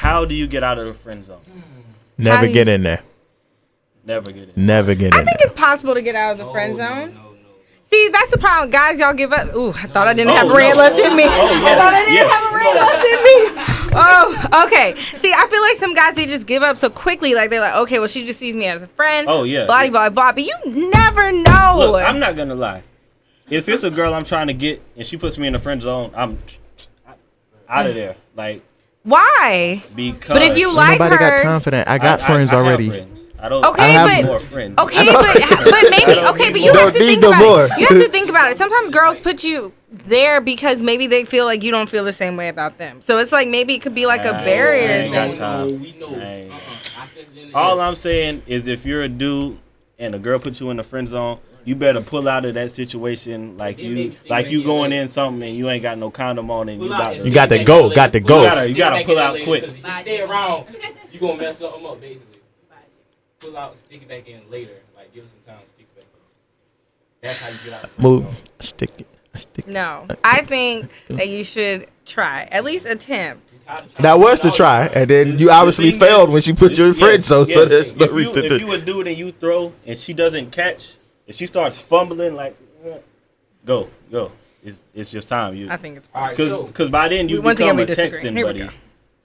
how do you get out of the friend zone? Never get in there. Never get in. Never get in there. I think it's possible to get out of the friend zone. See, that's the problem. Guys, y'all give up. Ooh, I thought I didn't have a red left in me. I thought I didn't have a red left in me. Oh, okay. See, I feel like some guys, they just give up so quickly. Like, they're like, okay, well, she just sees me as a friend. Oh, yeah. Blah, blah, blah. But you never know. Look, I'm not going to lie. If it's a girl I'm trying to get and she puts me in the friend zone, I'm out of there. Like, why? Because. But if you like nobody her. got time for that. I got friends already. Friends. I don't have more friends. Okay, but maybe, okay, but you have to think about it. You have to think about it. Sometimes girls put you there because maybe they feel like you don't feel the same way about them. So it's like maybe it could be like a barrier thing. We know. All I'm saying is if you're a dude and a girl puts you in the friend zone, you better pull out of that situation like you going in something and you ain't got no condom on and you got to go. You gotta pull out quick. If you stay around, you gonna mess something up basically. Pull out, stick it back in later. Like, give it some time to stick it back in. That's how you get out. Move. Stick it. No, I think that you should try. At least attempt. That was to try, and then you obviously failed when she put you in friend zone. So there's no reason to. If you a dude and you throw and she doesn't catch, if she starts fumbling, like, go. It's just time. I think it's possible. Because by then you become a texting buddy.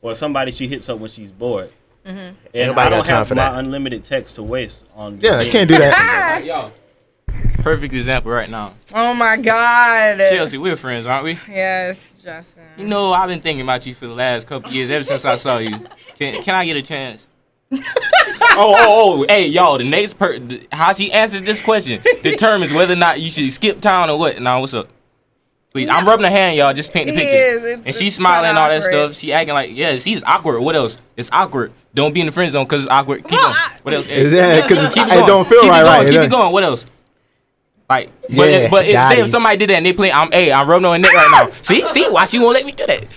Or somebody she hits up when she's bored. Mm-hmm. And I don't have my unlimited text to waste on. Yeah, I can't do that. Yo, perfect example right now. Oh my God. Chelsea, we're friends, aren't we? Yes, Justin. You know, I've been thinking about you for the last couple years, ever since I saw you. Can I get a chance? Hey, y'all, the next how she answers this question determines whether or not you should skip town or what. Now, what's up? Please, I'm rubbing her hand, y'all. Just paint the picture. And she's smiling and all that stuff. She acting like, yeah, she's awkward. What else? It's awkward. Don't be in the friend zone because it's awkward. Keep going. What else? Yeah, because it don't feel right. Keep it going. What else? Like, but say if somebody did that and they play, I'm rubbing on her neck right now. See, why she won't let me do that?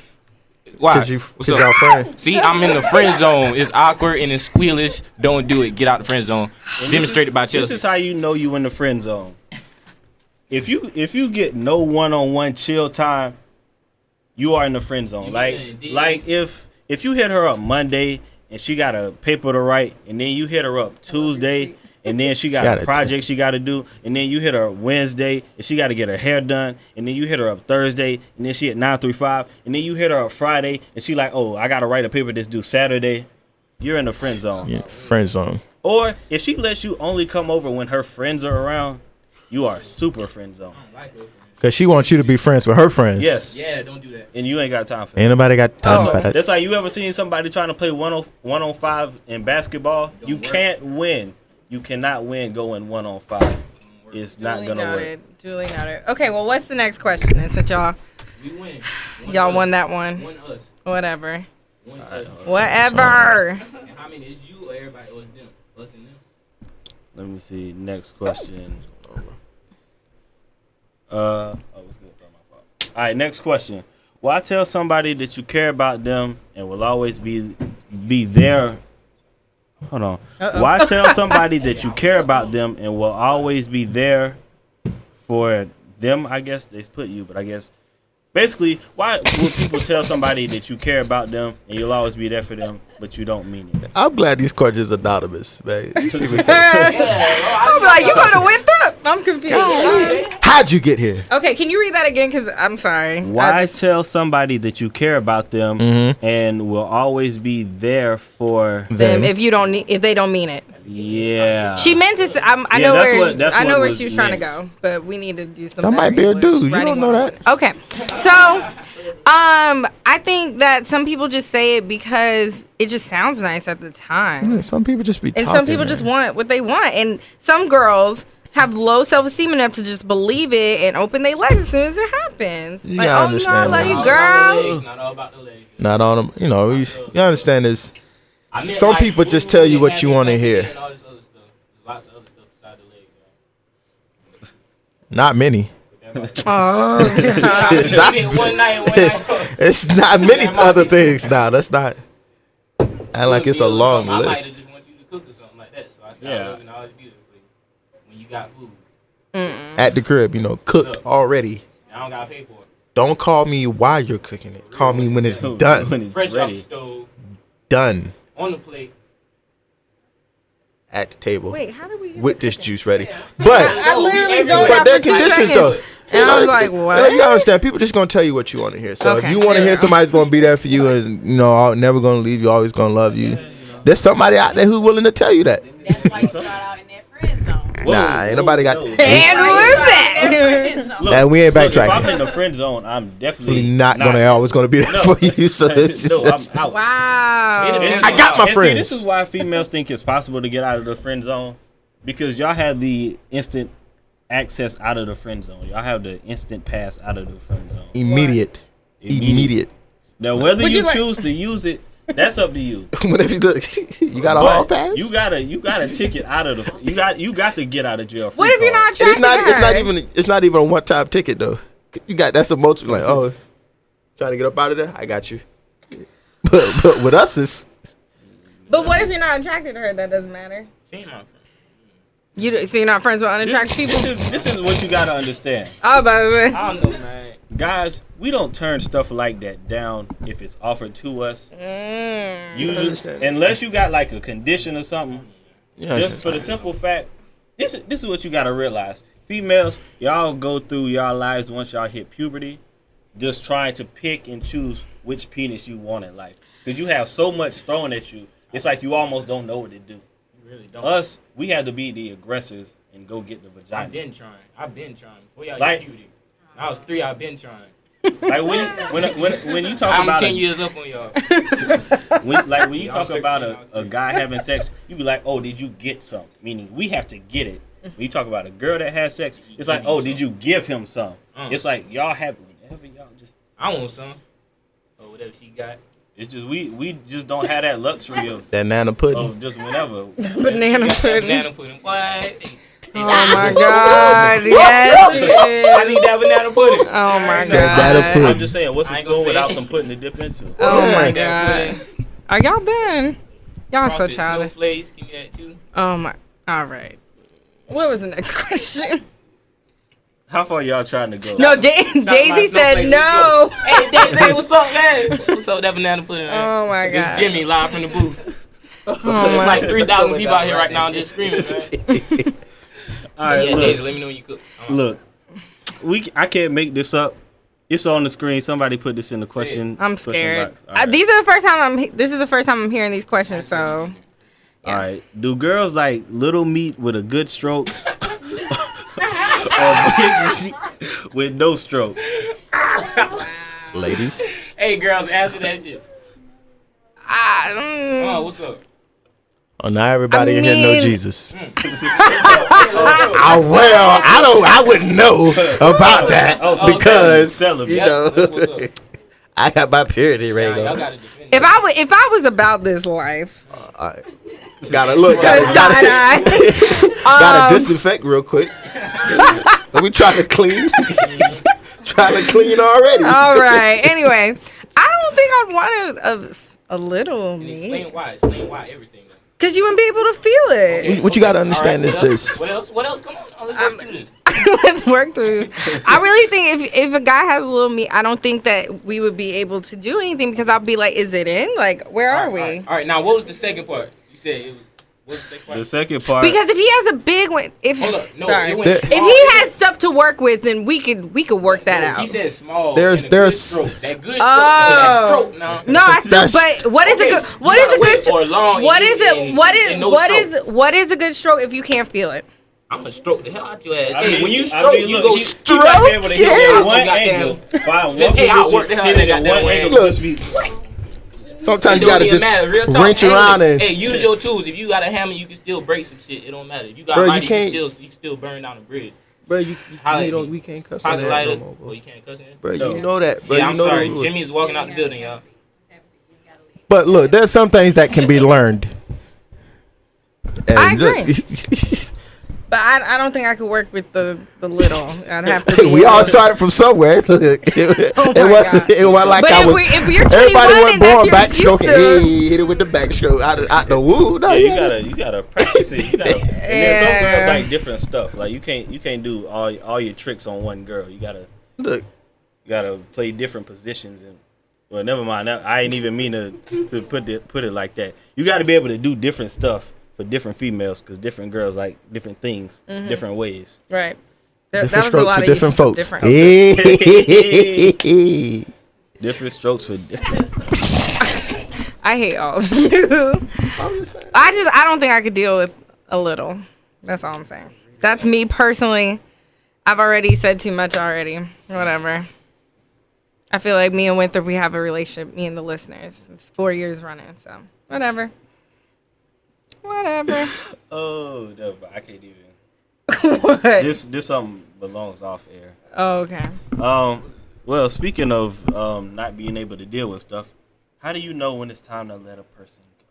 Why? Because y'all friends. See, I'm in the friend zone. It's awkward and it's squealish. Don't do it. Get out the friend zone. Demonstrated by Chelsea. This is how you know you in the friend zone. If you get no one-on-one chill time, you are in the friend zone. Like if you hit her up Monday and she got a paper to write, and then you hit her up Tuesday and then she got a project she got to do, and then you hit her Wednesday and she got to get her hair done, and then you hit her up Thursday and then she at 9:35, and then you hit her up Friday and she like, oh, I got to write a paper that's due Saturday. You're in the friend zone. Yeah, friend zone. Or if she lets you only come over when her friends are around, you are super friend zone. Because she wants you to be friends with her friends. Yes. Yeah, don't do that. And you ain't got time for that. Ain't nobody got time for that. That's like you ever seen somebody trying to play 1-on-5 in basketball? You can't win. You cannot win going 1-on-5. It's not going to work. Duly noted. Okay, well, what's the next question? And since y'all won that one. One us. Whatever. One us. Whatever. And how many is you or everybody or is them? Us and them? Let me see. Next question. What's good? All right, next question. Why tell somebody that you care about them and will always be there? Hold on. Why tell somebody that you care about them and will always be there for them? I guess they put you, but I guess basically, why would people tell somebody that you care about them and you'll always be there for them, but you don't mean it? I'm glad these questions are anonymous, man. I'm like, you go to Winthrop? I'm confused. How'd you get here? Okay, can you read that again? Because I'm sorry. Why tell somebody that you care about them and will always be there for them if they don't mean it? Yeah. She meant to. I know where she was trying to go, but we need to do something. That might be a dude. You don't know that. Okay, so I think that some people just say it because it just sounds nice at the time. Yeah, some people just be talking, and some people just want what they want, and some girls have low self-esteem enough to just believe it and open their legs as soon as it happens. Like, I understand. I love you, girl. Not all about the legs. Not all them. You know, you understand this. Some people just tell you what you want to hear. Lots of other stuff besides the legs. Not many. Oh, it's not. It's not many other things. Nah, that's not. Act like it's a long list. I might have just want you to cook or something like that. So I said, I love you and always be there for you when you got food. At the crib, cooked already. I don't gotta pay for it. Don't call me while you're cooking it. Call me when it's done. When it's Fresh ready. off the stove. done on the plate at the table. Wait, how do we with this juice ready? But I literally zoned but out there are for 2 conditions seconds. though. And I was like, what? You gotta understand, people just gonna tell you what you want to hear. So Okay. if you want to hear somebody's gonna be there for you and never gonna leave you, always gonna love you. There's somebody out there who's willing to tell you that. That's why you start out in that friend zone. Nah, ain't nobody got. And we're back. And we ain't Look, if backtracking. I'm in the friend zone, I'm definitely not always gonna be there for you. So it's no, just, I'm out. Wow. I got my And friends. See, this is why females think it's possible to get out of the friend zone, because y'all have the instant access out of the friend zone. Y'all have the instant pass out of the friend zone. Immediate. Now, whether Would you you choose to use it, that's up to you. Whenever you look, you got a hall pass. You got a ticket out of the. You got to get out of jail free What if you're not card. attracted to her? It's not even a one-time ticket though. That's a multiple. Like, oh, trying to get up out of there. I got you. But with us it's. But what if you're not attracted to her? That doesn't matter. She ain't my friend. So you're not friends with unattractive people? This is what you gotta understand. I was about to say. I don't know, man. Guys, we don't turn stuff like that down if it's offered to us. Usually, unless you got like a condition or something. Yeah, just for the simple fact, this is what you gotta realize. Females, y'all go through y'all lives once y'all hit puberty, just trying to pick and choose which penis you want in life. Because you have so much thrown at you, it's like you almost don't know what to do. You really don't. Us, we have to be the aggressors and go get the vagina. I've been trying. Before y'all Like- hit puberty. I was 3. I've been trying. Like when you talk I'm about 10 years up on y'all. when you talk I'm about 13, a guy having sex, you be like, oh, did you get some? Meaning we have to get it. When you talk about a girl that has sex, it's like, oh, did you give him some? It's like y'all have whenever y'all just. I want some. Or whatever she got. It's just we just don't have that luxury of That nana pudding. just whenever. Banana pudding. Banana pudding. What? Oh my God. Yes. I need that banana pudding. Oh my God. Banana pudding. I'm just saying, what's I the ain't gonna spoon say without it. some pudding to dip into? Oh my Banana God. pudding. Are y'all done? Y'all so Frosted childish. snowflakes. Give me that too. Oh my. All right. What was the next question? How far y'all trying to go? No, Jay-Z said no. Hey, Daisy, what's up, man? What's up with that banana pudding, man? Oh my God. It's Jimmy live from the booth. Oh It's my. like 3,000 people out here right now just screaming, man. All right, Yeah, look. Daisy, let me know when you cook. Look, I can't make this up. It's on the screen. Somebody put this in the question. I'm question scared. box. All right. This is the first time I'm hearing these questions. So All right. Do girls like little meat with a good stroke, or big meat with no stroke? Ladies. Hey, girls, answer that shit. Oh, what's up? Oh, not everybody in here know mean- Jesus. I wouldn't know about that because celibate. you know What's up? I got my purity ring Y'all on. gotta defend if I was about this life, Gotta look. Gotta disinfect real quick. We trying to clean. Trying to clean already. all right. Anyway, I don't think I'd want a little And meat explain why everything. because you wouldn't be able to feel it. What you gotta understand All is right, this. What else? Come on. Let's go through this. Let's work through this. I really think if a guy has a little meat, I don't think that we would be able to do anything because I'll be like, is it in? Like, where are we? All right. Now, what was the second part? You said it was. What was the second part? The second part. Because if he has a big one, Hold up. No, sorry. it went If small. he has stuff to work with, then we could work that out. He said small. There's- and a good there's- stroke. That good stroke. That stroke now. No, I still. That's- But what is Okay, a good? What you is a gotta good? wait for a long What and- is it? and- What and is no what stroke. is what is a good stroke if you can't feel it? I'm gonna stroke the hell out your ass. I Hey, mean, when you I stroke, mean, you look, go he gotta be able to hit it Yeah. at one Goddamn. angle. Find Just, one hey, I'll position, work the hell hit out it of at that one way. angle. Look. Just be. Sometimes It you don't gotta even just matter. Real talk. wrench Hey, around look, and. hey, use your tools. If you got a hammer, you can still break some shit. It don't matter. If you got Bro, a you lighter, can't- you can still burn down a bridge. Bro, you How it don't, be? we can't cuss on Pocket that lighter. no more, Oh, bro. you can't cuss in? Bro, No. you know that. Bro, Yeah, you I'm know the sorry. rules. Jimmy's walking out the building, y'all. But look, there's some things that can be learned. And I look- agree. But I don't think I could work with the little. I'd have to. Be we all started from somewhere. Look, it Oh my God. wasn't like But I was. if you're 21 Everybody wasn't and that's born your backstroking. excuse to- Hey, hit it with the backstroke out the woo. No, Yeah, you gotta practice it. You gotta. And then some Yeah. girls like different stuff. Like you can't do all your tricks on one girl. You gotta look. play different positions and Well, never mind. I ain't even mean to put it like that. You got to be able to do different stuff for different females because different girls like different things, different ways. Right. Different strokes for different folks. Different strokes for different. I hate all of you. I don't think I could deal with a little. That's all I'm saying. That's me personally. I've already said too much already. Whatever. I feel like me and Winthrop, we have a relationship, me and the listeners. It's 4 years running, so whatever. Whatever. Oh, no, I can't even. What? This something belongs off air. Oh, okay. Well, speaking of not being able to deal with stuff, how do you know when it's time to let a person go?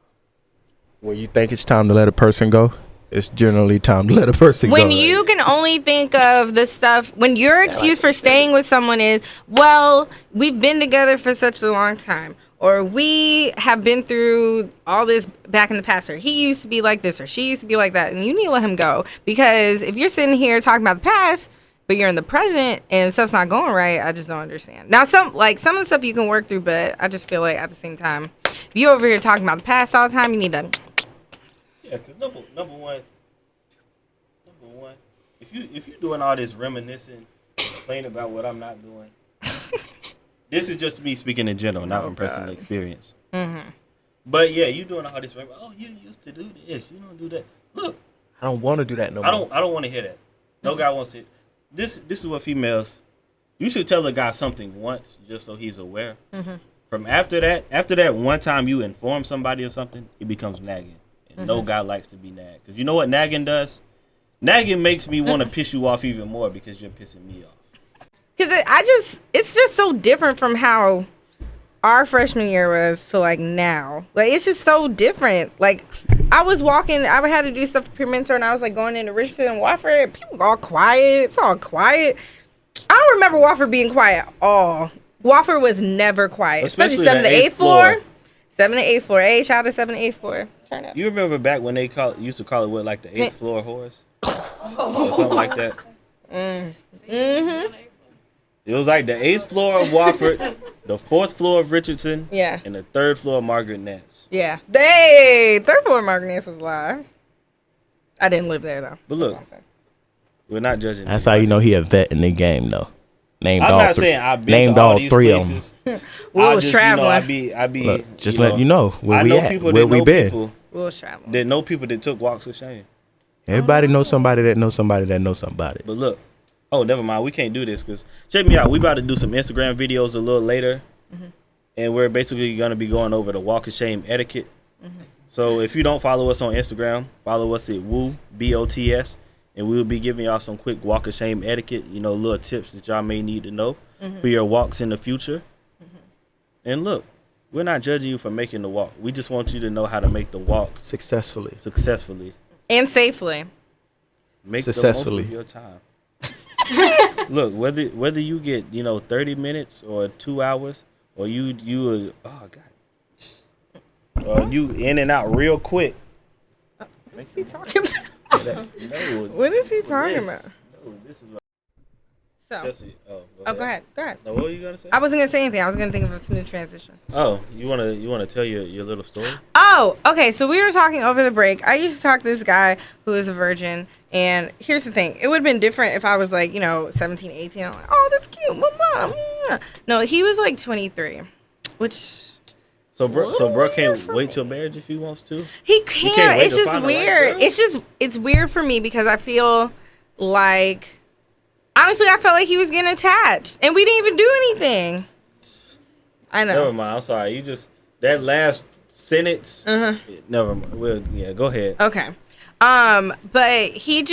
When you think it's time to let a person go, it's generally time to let a person go. When you can only think of the stuff, when your excuse for staying with someone is, well, we've been together for such a long time, or we have been through all this back in the past, or he used to be like this, or she used to be like that, and you need to let him go. Because if you're sitting here talking about the past, but you're in the present and stuff's not going right, I just don't understand. Now, some of the stuff you can work through, but I just feel like at the same time, if you over here talking about the past all the time, you need to. Yeah, because number one, if you're doing all this reminiscing, complaining about what I'm not doing, this is just me speaking in general, not from personal experience. Mm-hmm. But yeah, you doing all this. Oh, you used to do this. You don't do that. Look, I don't want to do that no more. I don't want to hear that. No guy wants to. This is what females. You should tell a guy something once, just so he's aware. Mm-hmm. From after that one time you inform somebody of something, it becomes nagging. And no guy likes to be nagged. Because you know what nagging does? Nagging makes me want to piss you off even more because you're pissing me off. Because it's just so different from how our freshman year was to like now. Like, it's just so different. Like, I was walking, I had to do stuff for Peer Mentor, and I was like going into Richardson and Wofford. People all quiet. It's all quiet. I don't remember Wofford being quiet at all. Wofford was never quiet, especially 7th to 8th floor. 7th to 8th floor. Hey, shout out to 7th to 8th floor. Turn up. You remember back when they used to call it what, like the 8th floor horse? Or something like that? Mm-hmm. It was like the 8th floor of Wofford, the 4th floor of Richardson, yeah, and the 3rd floor of Margaret Nance. Yeah. Hey, 3rd floor of Margaret Nance was live. I didn't live there, though. But look, we're not judging. That's how you know he a vet in the game, though. I'm not saying I've been to all these places. We was traveling. I be look, just letting you know where we at, people where we been. We was traveling. That know people that took walks of shame. Everybody knows somebody that knows somebody that knows somebody. But look, oh, never mind. We can't do this because check me out. We about to do some Instagram videos a little later, and we're basically gonna be going over the walk of shame etiquette. So if you don't follow us on Instagram, follow us at Woo BOTS. And we'll be giving y'all some quick walk of shame etiquette, little tips that y'all may need to know for your walks in the future. And look, we're not judging you for making the walk. We just want you to know how to make the walk successfully. And safely. Make successfully. The most of your time. Look, whether you get, 30 minutes or 2 hours, or you you in and out real quick. What's he talking about? What is he talking about? No, this is what. So. Jesse, go ahead. No, what were you gonna say? I wasn't gonna say anything. I was gonna think of a smooth transition. Oh, you wanna tell your little story? Oh, okay. So we were talking over the break. I used to talk to this guy who is a virgin, and here's the thing: it would have been different if I was like, 17, 18. I'm like, oh, that's cute, mama. No, he was like 23, which. So bro can't wait till marriage if he wants to? He can't. It's just weird. Right, it's weird for me because I feel like, honestly, I felt like he was getting attached, and we didn't even do anything. I know. Never mind. I'm sorry. You just that last sentence. Never mind. Well, yeah. Go ahead. Okay. But he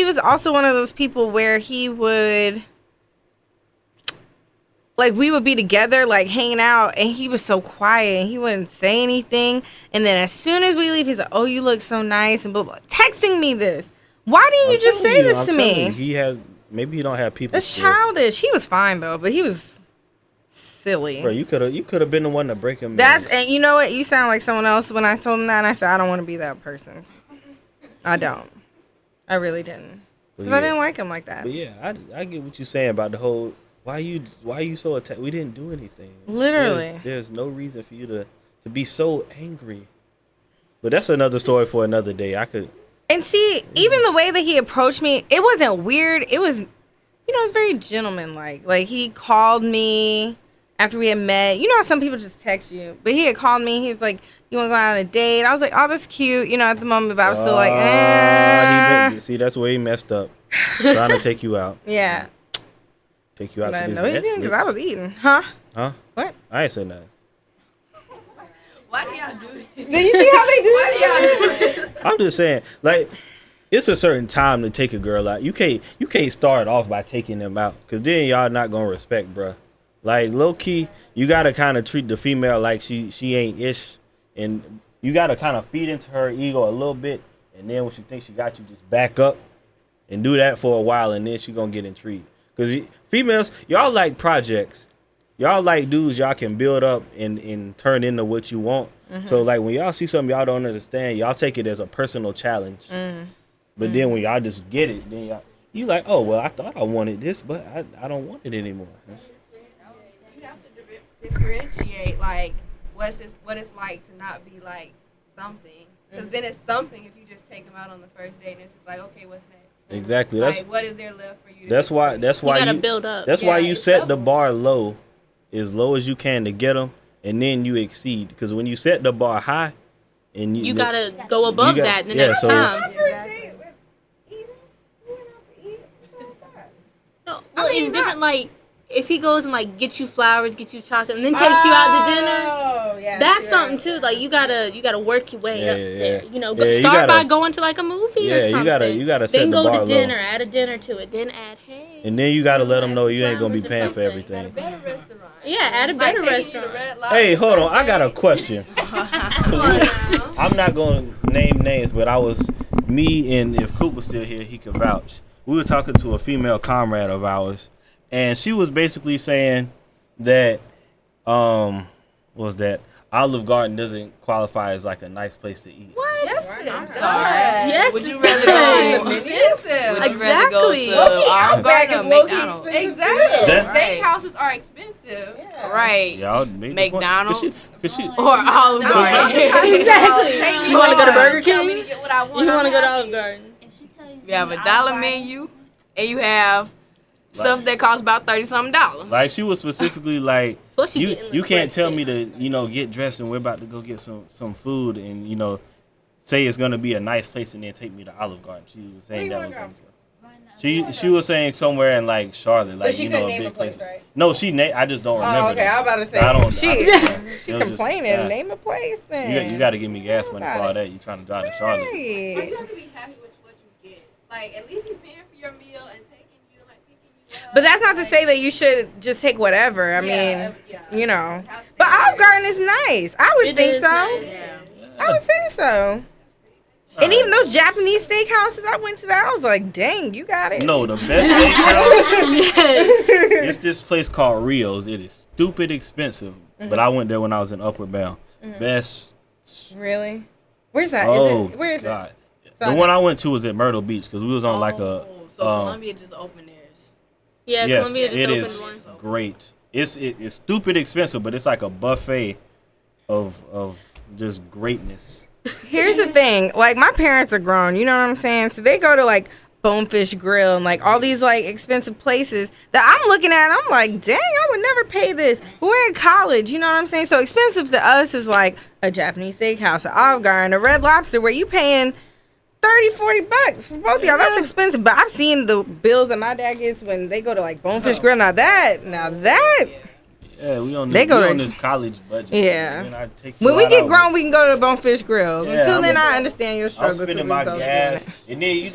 was also one of those people where he would. Like, we would be together, like, hanging out, and he was so quiet, and he wouldn't say anything. And then as soon as we leave, he's like, oh, you look so nice, and blah, blah. Texting me this. Why didn't you just say this to me? Maybe he don't have people. That's childish. He was fine, though, but he was silly. Bro, you could have been the one to break him. And you know what? You sound like someone else when I told him that, and I said, I don't want to be that person. I don't. I really didn't. Because I didn't like him like that. But yeah, I get what you're saying about the whole... why you so attacked? We didn't do anything. Literally. There's no reason for you to be so angry. But that's another story for another day. And see, even the way that he approached me, it wasn't weird. It was, it's very gentlemanlike. Like, he called me after we had met. You know how some people just text you? But he had called me. He was like, you want to go out on a date? I was like, oh, that's cute, at the moment. But I was still like, See, that's where he messed up. Trying to take you out. Yeah. Take you out to this No, he didn't, because I was eating. Huh? What? I ain't said nothing. Why do y'all do this? Do you see how they do Why it? I'm just saying, like, it's a certain time to take a girl out. You can't start off by taking them out, because then y'all not going to respect, bruh. Like, low-key, you got to kind of treat the female like she ain't ish, and you got to kind of feed into her ego a little bit, and then when she thinks she got you, just back up and do that for a while, and then she going to get intrigued. Because females, y'all like projects. Y'all like dudes y'all can build up and turn into what you want. Mm-hmm. So, like, when y'all see something y'all don't understand, y'all take it as a personal challenge. Mm-hmm. But then when y'all just get it, then you like, oh, well, I thought I wanted this, but I don't want it anymore. You have to differentiate, like, what it's like to not be, like, something. Because then it's something if you just take them out on the first date and it's just like, okay, what's next? Exactly. Like, what is there left for you to That's why you gotta build up. That's why you set the bar low, as low as you can to get them, and then you exceed. Because when you set the bar high, and you gotta go above that the next time. No, well, it's different. Like, if he goes and like gets you flowers, gets you chocolate, and then takes you out to dinner, that's something too. Like, you gotta work your way up there. Start by going to like a movie or something. You gotta set then the bar go to dinner, low. add a dinner to it, then add and then you gotta let them know you ain't gonna be paying for everything. At a better restaurant. Yeah, at a better restaurant. Hey, hold on, I got a question. I'm not gonna name names, but me and if Coop was still here, he could vouch. We were talking to a female comrade of ours, and she was basically saying that, what was that? Olive Garden doesn't qualify as like a nice place to eat. What? Yes, I'm sorry. Yes, would you rather go? Would you rather go to Olive Garden or McDonald's? Exactly. Steakhouses are expensive. Yeah. Right. McDonald's or Olive Garden. Exactly. You want to go to Burger King? You want to go to Olive Garden? You have a $1 menu, and you have stuff that costs about $30-something. Like, she was specifically like, you can't tell me to get dressed and we're about to go get some food and say it's gonna be a nice place and then take me to Olive Garden. She was saying that was something. She was saying somewhere in like Charlotte, like but she couldn't name a place, right? No, I just don't remember. Oh, okay. I was about to say. I don't. She complaining. Name a place then. You got to give me gas money for all that. You trying to drive to Charlotte? But you have to be happy with what you get. Like, at least he's paying for your meal and taking you, like, picking you up. But that's not to say that you should just take whatever. I mean, But Olive Garden is nice. I would think so. Nice. Yeah. I would say so. And even those Japanese steakhouses, I went to that. I was like, dang, you got it. No, the best steakhouse is this place called Rio's. It is stupid expensive, but I went there when I was in Upward Bound. Best. Really? Where's that? Where is God. it? The one I went to was at Myrtle Beach because we was on like a. So Columbia just opened theirs. Yeah, yes, Columbia just opened is one. Great. It's stupid expensive, but it's like a buffet of just greatness. Here's the thing. Like, my parents are grown. You know what I'm saying? So they go to, like, Bonefish Grill and, like, all these, like, expensive places that I'm looking at. I'm like, dang, I would never pay this. But we're in college. You know what I'm saying? So expensive to us is, like, a Japanese steakhouse, an Olive Garden, a Red Lobster, where you paying $30-$40 for both of y'all. That's expensive. But I've seen the bills that my dad gets when they go to, like, Bonefish Grill. Now that. Yeah, we on this college budget. Yeah. When we get grown, we can go to the Bonefish Grill. Yeah, Until then, I understand your struggle. I'm spending my gas. And then,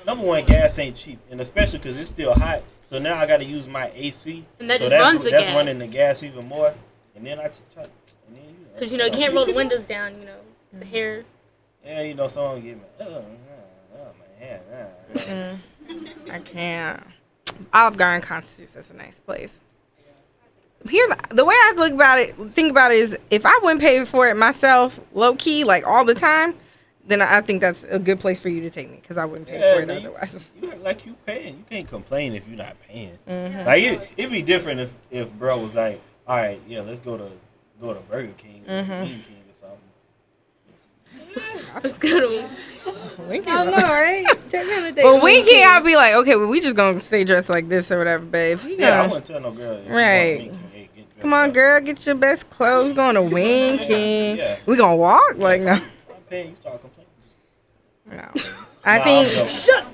number one, gas ain't cheap. And especially because it's still hot. So now I got to use my AC. And that runs the gas. That's running the gas even more. And then I try. Because, you can't roll the windows down, the hair. Yeah, someone give me, my hand. I can't. Olive Garden constitutes as a nice place. Here, the way I think about it is, if I wouldn't pay for it myself, low key, like all the time, then I think that's a good place for you to take me because I wouldn't pay for it otherwise. You act like you paying. You can't complain if you're not paying. Like it'd be different if bro was like, all right, yeah, let's go to Burger King or King or something. Let's go to Winky. I know, right? But Winky, I'll be like, okay, well, we just gonna stay dressed like this or whatever, babe. I wouldn't tell no girl. Right. Come on, girl, get your best clothes. Going to Winky. We gonna walk? Like, no. I'm paying, you start complaining. No. I think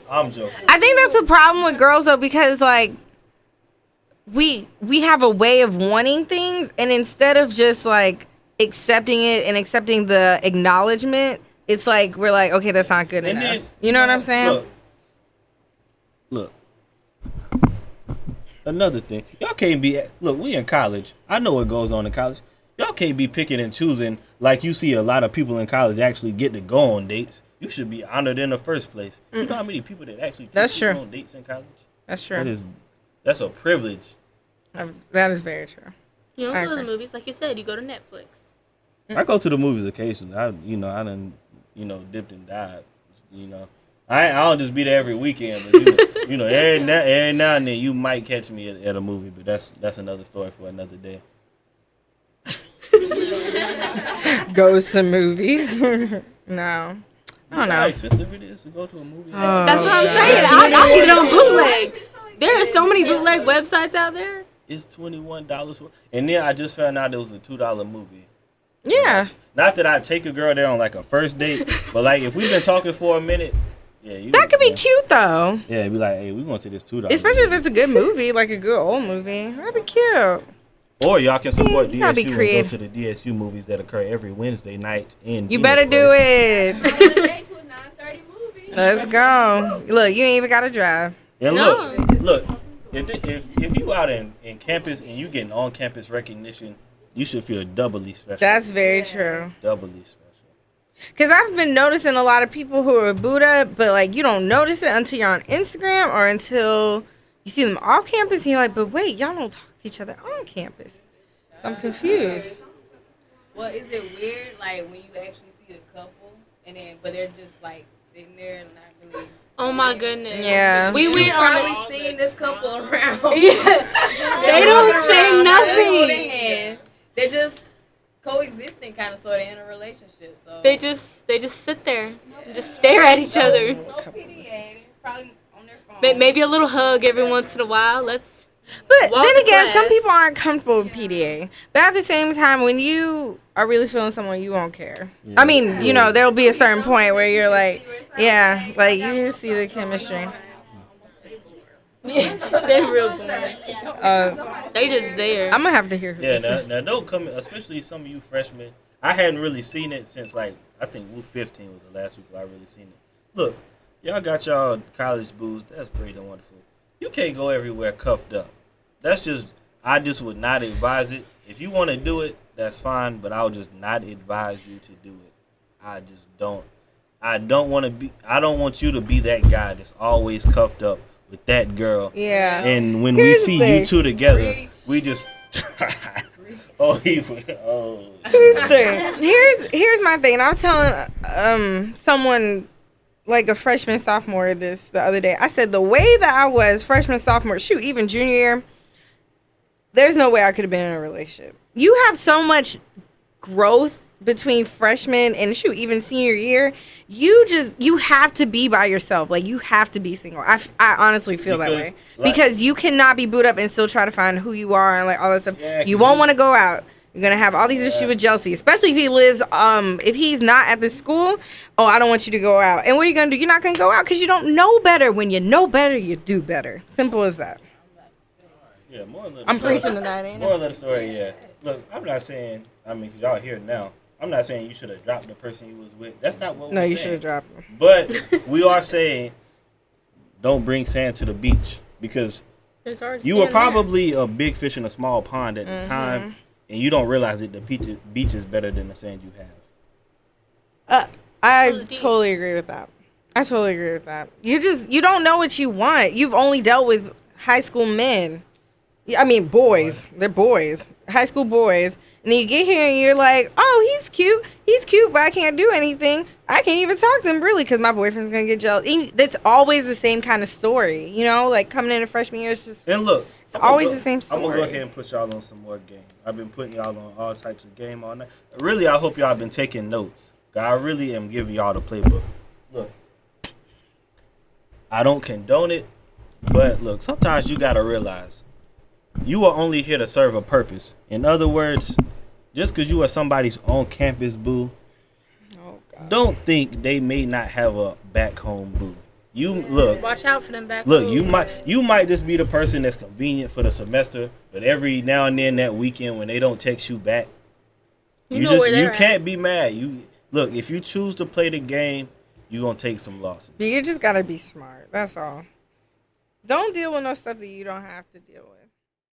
I'm joking. I think that's a problem with girls though, because like we have a way of wanting things, and instead of just like accepting it and accepting the acknowledgement, it's like we're like, okay, that's not good enough. You know what I'm saying? Look. Another thing, y'all can't be. Look, we in college. I know what goes on in college. Y'all can't be picking and choosing like you see a lot of people in college actually get to go on dates. You should be honored in the first place. You know how many people that actually take people on dates in college? That's true. That's a privilege. That is very true. You don't go to the movies, like you said. You go to Netflix. I go to the movies occasionally. I done dipped and dived. I don't just be there every weekend, but every now and then you might catch me at a movie, but that's another story for another day. Goes to movies. No. I don't know how expensive it is to go to a movie. That's what I'm saying. I see it on bootleg. There are so many bootleg websites out there. It's $21 and then I just found out it was a $2 movie. Yeah. Not that I take a girl there on like a first date, but like if we've been talking for a minute, that could be cute though. Yeah, it'd be like, hey, we're going to this $2. Especially if it's a good movie, like a good old movie. That'd be cute. Or y'all can support DSU and go to the DSU movies that occur every Wednesday night in. You better do it. Let's go. Look, you ain't even gotta drive. Yeah, look. If you out in campus and you getting on campus recognition, you should feel doubly special. That's very true. Doubly special. Because I've been noticing a lot of people who are Buddha, but like you don't notice it until you're on Instagram or until you see them off campus and you're like, but wait, y'all don't talk to each other on campus. So I'm confused. Well, is it weird, like, when you actually see the couple, but they're just, like, sitting there and not really... Oh, my goodness. Yeah. We went on probably seen this couple around. Yeah. They don't say nothing. Hands. They're just coexisting, kind of, sort of, in a relationship. So They just sit there and just stare at each other. No PDA. Probably on their phone. Maybe a little hug every once in a while. But then again, some people aren't comfortable with PDA. But at the same time, when you are really feeling someone, you won't care. Yeah. I mean, there'll be a certain point where you're like, yeah, like you see the chemistry. Yeah, they're real boring. They just there. I'm going to have to hear this. Yeah, now don't come, especially some of you freshmen. I hadn't really seen it since, like, I think Woo 15 was the last week I really seen it. Look, y'all got y'all college booze. That's great and wonderful. You can't go everywhere cuffed up. I just would not advise it. If you want to do it, that's fine, but I would just not advise you to do it. I don't want you to be that guy that's always cuffed up with that girl. Yeah. And when we see you two together, we just Here's my thing. I was telling someone, like a freshman, sophomore, this the other day. I said the way that I was freshman, sophomore, even junior year, there's no way I could have been in a relationship. You have so much growth between freshman and even senior year. You have to be by yourself. Like, you have to be single. I honestly feel that way. Because you cannot be booed up and still try to find who you are and like all that stuff. Yeah, you won't want to go out. You're going to have all these issues with jealousy, especially if he lives, if he's not at the school. Oh, I don't want you to go out. And what are you going to do? You're not going to go out because you don't know better. When you know better, you do better. Simple as that. Yeah, I'm preaching tonight, ain't I? Moral of the story, yeah. Look, I'm not saying, because y'all here now, I'm not saying you should have dropped the person you was with. That's not what we're saying. No, you should have dropped him. But we are saying, don't bring sand to the beach, because you were probably a big fish in a small pond at the time, and you don't realize that the beach is better than the sand you have. I totally agree with that. You don't know what you want. You've only dealt with high school men. I mean, boys. They're boys. High school boys. And then you get here and you're like, oh, he's cute, but I can't do anything. I can't even talk to them really because my boyfriend's gonna get jealous. That's always the same kind of story, you know. Like coming into freshman year, it's just and look, it's always the same story. I'm gonna go ahead and put y'all on some more game. I've been putting y'all on all types of game all night. Really, I hope y'all been taking notes. I really am giving y'all the playbook. Look, I don't condone it, but look, sometimes you gotta realize you are only here to serve a purpose. In other words, just because you are somebody's on campus boo. Don't think they may not have a back home boo. Look. Watch out for them back home. Look, you might just be the person that's convenient for the semester, but every now and then that weekend when they don't text you back, you can't be mad. Look, if you choose to play the game, you're gonna take some losses. You just gotta be smart. That's all. Don't deal with no stuff that you don't have to deal with.